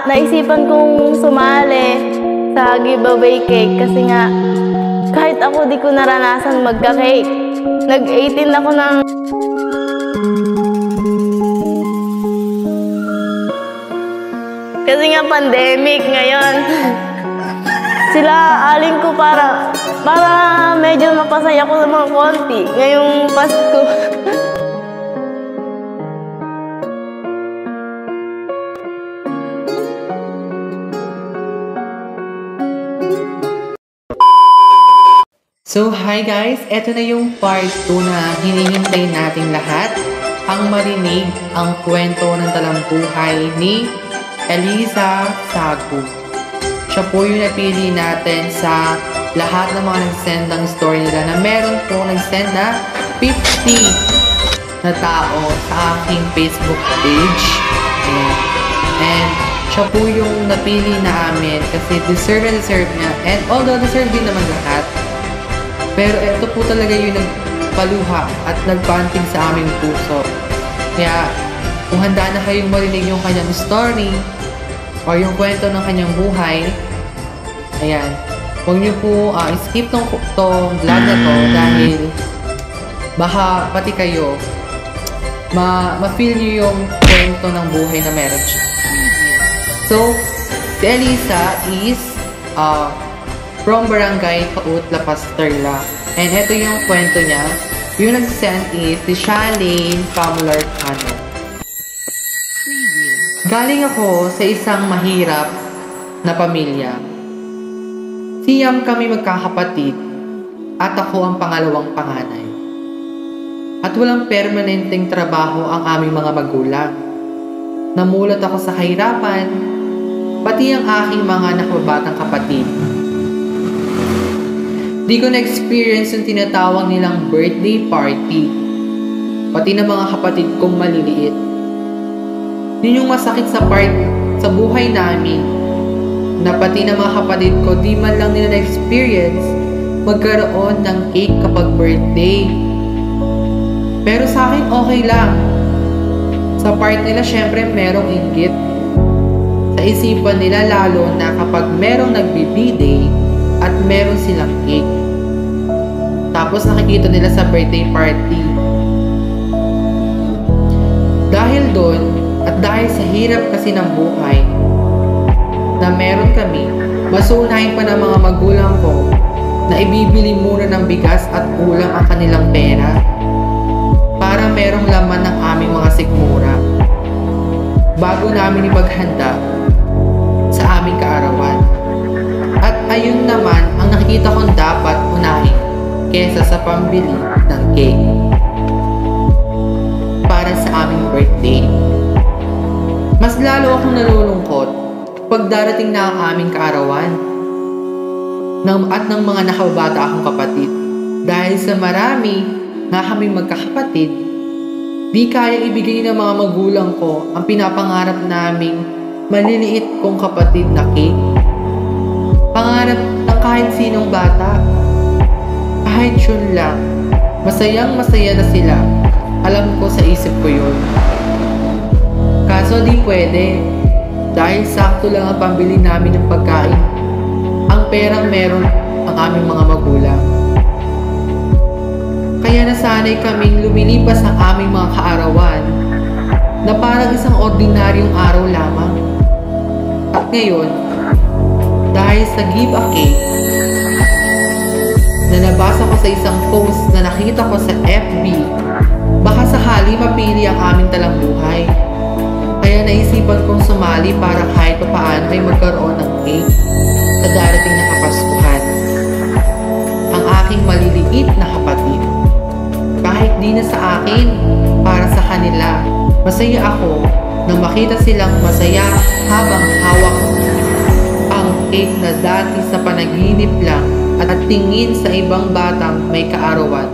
Naisipan kong sumali sa giveaway cake kasi nga kahit ako di ko naranasan magka-cake. Nag-18 ako ng kasi nga pandemic ngayon. Sila aling ko para medyo mapasaya ko ng mga konti ngayong Pasko. So, hi guys! Ito na yung part 2 na hinihintay nating lahat ang marinig ang kwento ng talambuhay ni Eliza Sagu. Siya po yung napili natin sa lahat ng mga nag-send ng story nila na meron po nag-send na 50 na tao sa aking Facebook page. And siya po yung napili namin kasi deserve niya. And although deserve din naman lahat, pero ito po talaga yung nagpaluha at nagpanting sa aming puso. Kaya kung handa na kayong marinig yung kanyang story o yung kwento ng kanyang buhay, ayan, huwag niyo po skip tong vlog na to dahil baka pati kayo ma-feel niyo yung kwento ng buhay na meron siya. So, si Eliza is from Barangay Kautla, Pasterla. And ito yung kwento niya. Yung nag-send is si Shalane Pamularcano. Galing ako sa isang mahirap na pamilya. Siyam kami magkakapatid at ako ang pangalawang panganay. At walang permanenteng trabaho ang aming mga magulang. Namulat ako sa kahirapan, pati ang aking mga nakababatang kapatid. Di ko na-experience yung tinatawag nilang birthday party. Pati na mga kapatid kong maliliit. Yun yung masakit sa part sa buhay namin. Na pati na mga kapatid ko di man lang nila na-experience magkaroon ng cake kapag birthday. Pero sa akin okay lang. Sa part nila syempre merong inggit. Sa isipan nila lalo na kapag merong nagbi-birthday at meron silang cake. Tapos nakikita nila sa birthday party. Dahil doon, at dahil sa hirap kasi ng buhay na meron kami, masunahin pa ng mga magulang ko na ibibili muna ng bigas at ulam ang kanilang pera para merong laman ng aming mga sikmura bago namin ipaghanda sa aming kaarawan. At ayun naman ang nakikita kong dapat unahin kesa sa pambili ng cake para sa aming birthday. Mas lalo akong nalulungkot pag darating na ang aming kaarawan at ng mga nakababata akong kapatid. Dahil sa marami na kaming magkakapatid, di kayang ibigay ng mga magulang ko ang pinapangarap naming maliliit kong kapatid na cake. Pangarap ng kahit sinong bata. Kahit yun lang, masayang masaya na sila. Alam ko sa isip ko yun. Kaso di pwede. Dahil sakto lang ang pambili namin ng pagkain. Ang perang meron ang aming mga magulang. Kaya nasanay kaming lumilipas ang aming mga kaarawan na parang isang ordinaryong araw lamang. At ngayon, dahil sa give a cake na nabasa ko sa isang post na nakita ko sa FB, baka sakali mapili ang aming talambuhay. Kaya naisipan kong sumali para kahit paano ay magkaroon ng cake sa darating na Kapaskuhan. Ang aking maliliit na kapatid. Kahit di na sa akin, para sa kanila, masaya ako nang makita silang masaya habang hawak ang cake na dati sa panaginip lang at tingin sa ibang batang may kaarawan.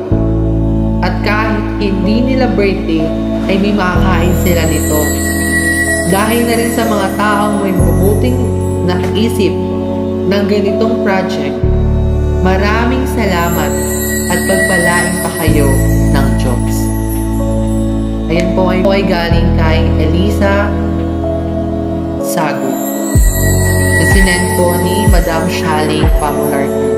At kahit hindi nila birthday, ay may makakain sila nito. Dahil na rin sa mga taong may mabuting naisip ng ganitong project, maraming salamat at pagpalain pa kayo ng Diyos. Ayan po ay galing kay Eliza Sagu. kwento ni Madam Shaling Pamularty.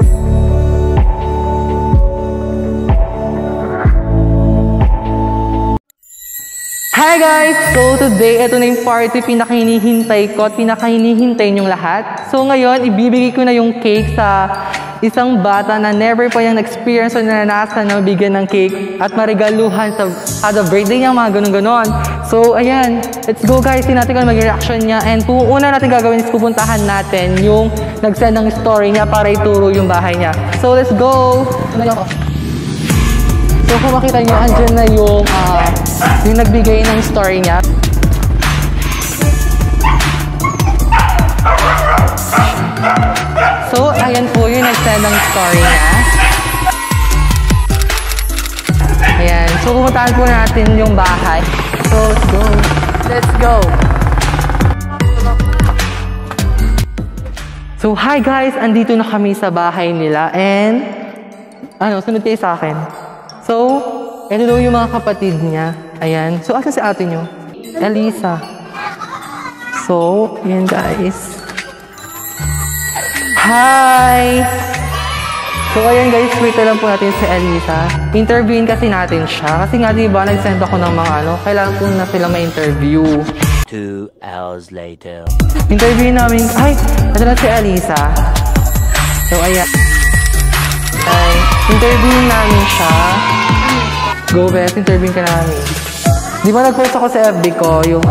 Hi guys! So today, ito na yung party pinakahinihintay ko at pinakahinihintay niyong lahat. So ngayon, ibibigay ko na yung cake sa isang bata na never pa yung experience o naranasan na bigyan ng cake at marigaluhan sa kada birthday niya, mga ganun-ganon. So ayan, let's go guys, tingnan natin kung mag-reaction niya. And una natin gagawin is pupuntahan natin yung nag-send ng story niya para ituro yung bahay niya. So let's go! So kung makita niyo, andyan na yung nagbigay ng story niya. So ayan po yung nag-send ng story niya. Ayan, so pupuntahan po natin yung bahay. So let's go! Let's go! So hi guys, andito na kami sa bahay nila and sunod kayo sa akin. So, ito daw yung mga kapatid niya. Ayan. So, asan si ate nyo? Elisa. So, ayan guys. Hi! So, ayan guys, wait lang po natin si Elisa. Interviewin kasi natin siya. Kasi nga, diba, nag-send ako ng mga kailangan po na sila ma-interview. 2 hours later. Interviewin namin, ito na si Elisa. So, ayan. Interviewin namin siya. Go, Beth. Interviewin ka namin. Di ba nag-post ako sa FB ko yung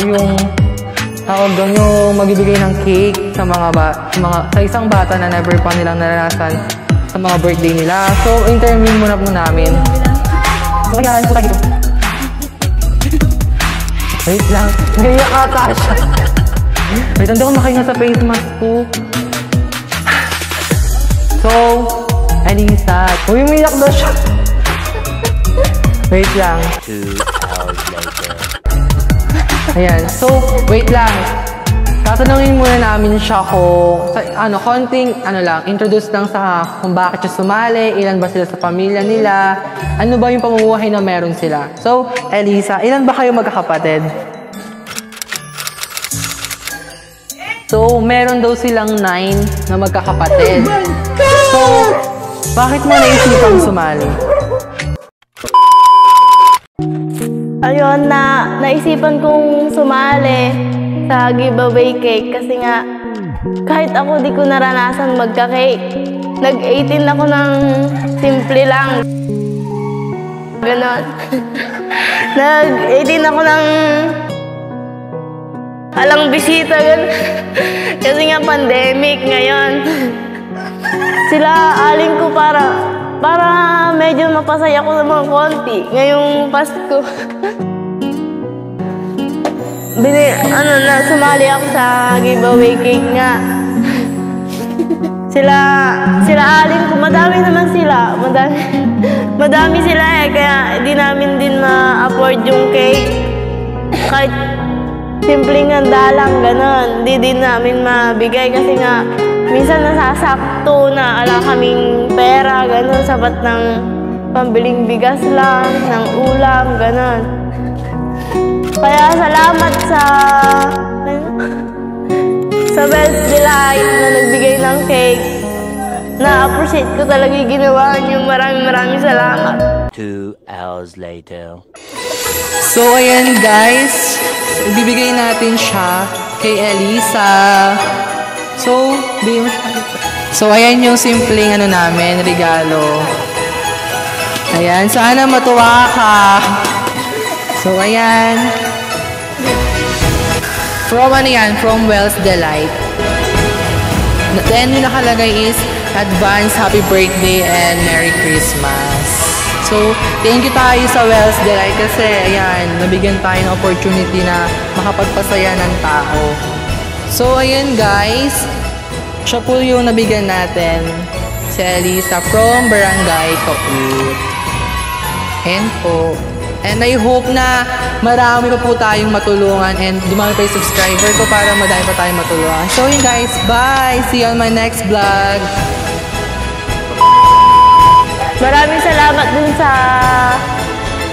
yung tawag doon yung magbibigay ng cake sa sa isang bata na never pa nilang naranasan sa mga birthday nila. So, interviewin muna po namin. So, ayan. So, tayo. Wait lang. Ngayon ata siya. Wait, hindi ako makahinga sa face mask ko. So, Elisa. Uy, umiyak na siya. Wait lang. 2 hours later. Ayan. So, wait lang. Tatanungin muna namin siya kung, introduce lang sa kung bakit siya sumali, ilan ba sila sa pamilya nila, ano ba yung pamumuhay na meron sila. So, Elisa, ilan ba kayo magkakapatid? So, meron daw silang 9 na magkakapatid. So, bakit mo naisipang sumali? Ayun, naisipan kong sumali sa giveaway cake kasi nga kahit ako di ko naranasan magka-cake. Nag-18 ako ng simple lang. Ganon. Nag-18 ako ng alang bisita. Ganon. Kasi nga pandemic ngayon. Sila aling ko para medyo mapasaya ko naman konti ngayong Pasko. Sumali ako sa giveaway cake nga. Sila aling ko, madami naman sila. Madami sila kaya hindi namin din ma-afford yung cake. Kahit simpleng handa lang, ganon. Hindi din namin mabigay kasi nga minsan nasasakto na ala kaming pera, ganon. Sapat ng pambiling bigas lang, ng ulam, ganon. Kaya salamat sa Wells Delight na nagbigay ng cake. Na-appreciate ko talaga yung ginawa niyo. Maraming salamat. 2 hours later. So, ayan guys. Ibibigay natin siya kay Elisa. So, ayan yung simpleng namin, regalo. Ayan, sana matuwa ka. So, ayan. From Wells Delight. Then, yung nakalagay is, advance happy birthday and Merry Christmas. So, thank you tayo sa Wells Delight kasi, ayan, nabigyan tayo ng opportunity na makapagpasaya ng tao. So, ayan guys, siya po yung nabigyan natin, si Elisa from Barangay Kaut. Ayan po. And I hope na marami pa po tayong matulungan and dumami pa yung subscriber ko para madami pa tayong matulungan. So yun guys, bye! See you on my next vlog! Maraming salamat dun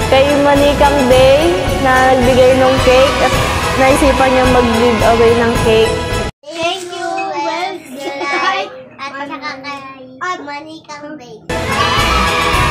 kay Manikang Day na nagbigay ng cake at naisipan niya mag-giveaway ng cake. Thank you, Well July, at saka kay Manikang Bay.